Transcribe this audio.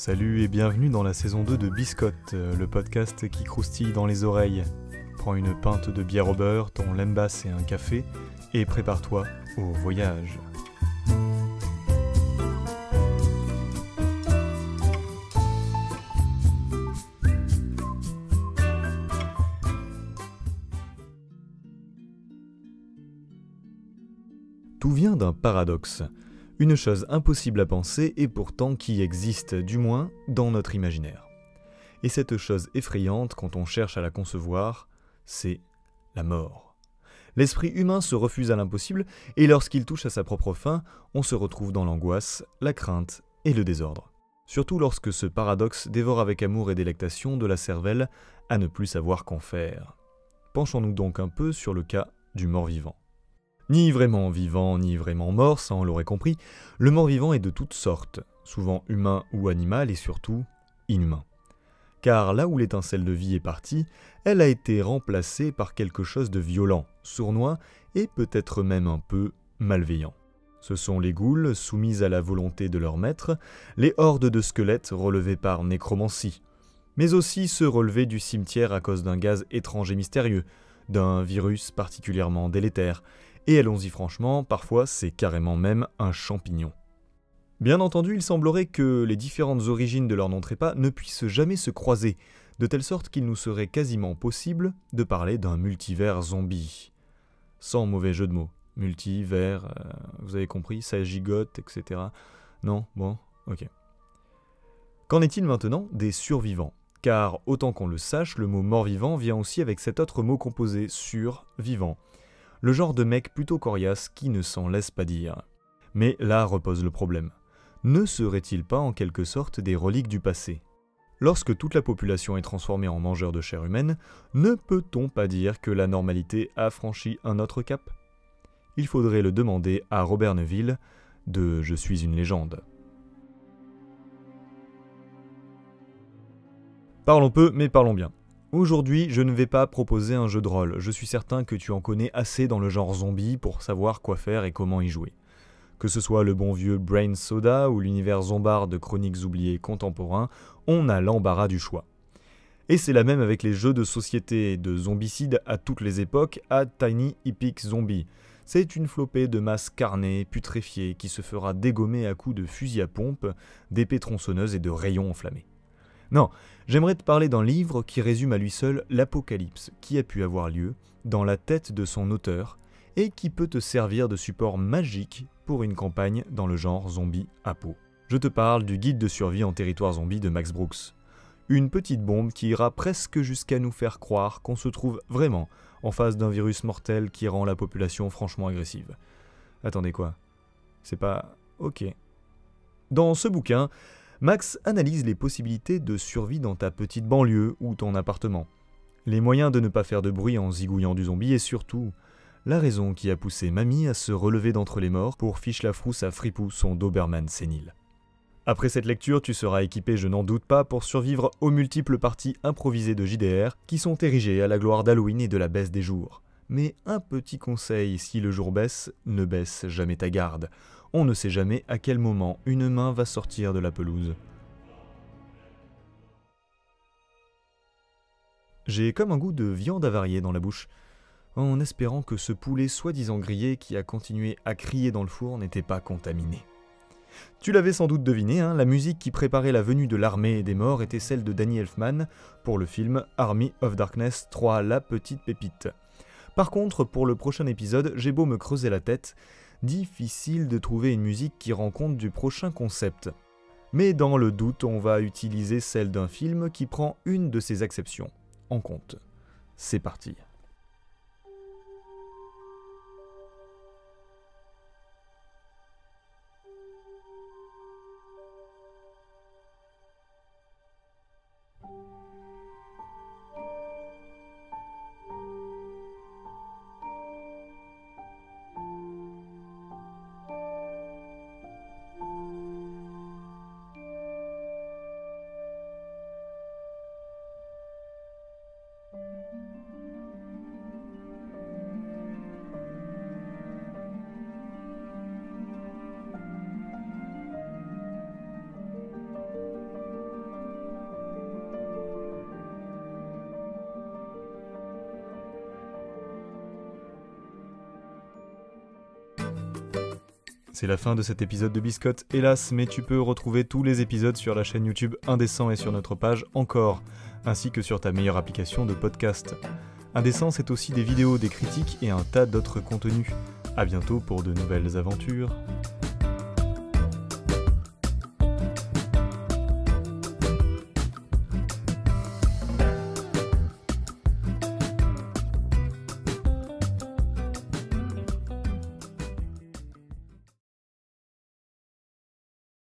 Salut et bienvenue dans la saison 2 de Biscotte, le podcast qui croustille dans les oreilles. Prends une pinte de bière au beurre, ton lembas et un café, et prépare-toi au voyage. Tout vient d'un paradoxe. Une chose impossible à penser et pourtant qui existe, du moins, dans notre imaginaire. Et cette chose effrayante, quand on cherche à la concevoir, c'est la mort. L'esprit humain se refuse à l'impossible et lorsqu'il touche à sa propre fin, on se retrouve dans l'angoisse, la crainte et le désordre. Surtout lorsque ce paradoxe dévore avec amour et délectation de la cervelle à ne plus savoir qu'en faire. Penchons-nous donc un peu sur le cas du mort-vivant. Ni vraiment vivant, ni vraiment mort, ça on l'aurait compris, le mort-vivant est de toutes sortes, souvent humain ou animal et surtout inhumain. Car là où l'étincelle de vie est partie, elle a été remplacée par quelque chose de violent, sournois et peut-être même un peu malveillant. Ce sont les ghouls, soumises à la volonté de leur maître, les hordes de squelettes relevés par nécromancie, mais aussi ceux relevés du cimetière à cause d'un gaz étrange et mystérieux, d'un virus particulièrement délétère, et allons-y franchement, parfois c'est carrément même un champignon. Bien entendu, il semblerait que les différentes origines de leur non-trépas ne puissent jamais se croiser, de telle sorte qu'il nous serait quasiment possible de parler d'un multivers zombie. Sans mauvais jeu de mots. Multivers, vous avez compris, ça gigote, etc. Non? Bon, ok. Qu'en est-il maintenant des survivants ? Car, autant qu'on le sache, le mot mort-vivant vient aussi avec cet autre mot composé, sur-vivant. Le genre de mec plutôt coriace qui ne s'en laisse pas dire. Mais là repose le problème. Ne serait-il pas en quelque sorte des reliques du passé ? Lorsque toute la population est transformée en mangeurs de chair humaine, ne peut-on pas dire que la normalité a franchi un autre cap ? Il faudrait le demander à Robert Neville de « Je suis une légende ». Parlons peu, mais parlons bien. Aujourd'hui, je ne vais pas proposer un jeu de rôle, je suis certain que tu en connais assez dans le genre zombie pour savoir quoi faire et comment y jouer. Que ce soit le bon vieux Brain Soda ou l'univers zombard de Chroniques oubliées contemporains, on a l'embarras du choix. Et c'est la même avec les jeux de société de zombicide à toutes les époques à Tiny Epic Zombie. C'est une flopée de masse carnée, putréfiée, qui se fera dégommer à coups de fusil à pompe, d'épées tronçonneuses et de rayons enflammés. Non, j'aimerais te parler d'un livre qui résume à lui seul l'apocalypse qui a pu avoir lieu dans la tête de son auteur et qui peut te servir de support magique pour une campagne dans le genre zombie-apo. Je te parle du guide de survie en territoire zombie de Max Brooks. Une petite bombe qui ira presque jusqu'à nous faire croire qu'on se trouve vraiment en face d'un virus mortel qui rend la population franchement agressive. Attendez quoi ? C'est pas... ok. Dans ce bouquin, Max analyse les possibilités de survie dans ta petite banlieue ou ton appartement, les moyens de ne pas faire de bruit en zigouillant du zombie et surtout, la raison qui a poussé Mamie à se relever d'entre les morts pour fiche la frousse à Fripou, son Doberman sénile. Après cette lecture, tu seras équipé, je n'en doute pas, pour survivre aux multiples parties improvisées de JDR qui sont érigées à la gloire d'Halloween et de la baisse des jours. Mais un petit conseil, si le jour baisse, ne baisse jamais ta garde. On ne sait jamais à quel moment une main va sortir de la pelouse. J'ai comme un goût de viande avariée dans la bouche, en espérant que ce poulet soi-disant grillé qui a continué à crier dans le four n'était pas contaminé. Tu l'avais sans doute deviné, la musique qui préparait la venue de l'armée des morts était celle de Danny Elfman pour le film Army of Darkness 3, la petite pépite. Par contre, pour le prochain épisode, j'ai beau me creuser la tête, difficile de trouver une musique qui rend compte du prochain concept. Mais dans le doute, on va utiliser celle d'un film qui prend une de ces exceptions en compte. C'est parti. C'est la fin de cet épisode de Biscotte, hélas, mais tu peux retrouver tous les épisodes sur la chaîne YouTube Indécent et sur notre page Encore, ainsi que sur ta meilleure application de podcast. Indécent, c'est aussi des vidéos, des critiques et un tas d'autres contenus. À bientôt pour de nouvelles aventures.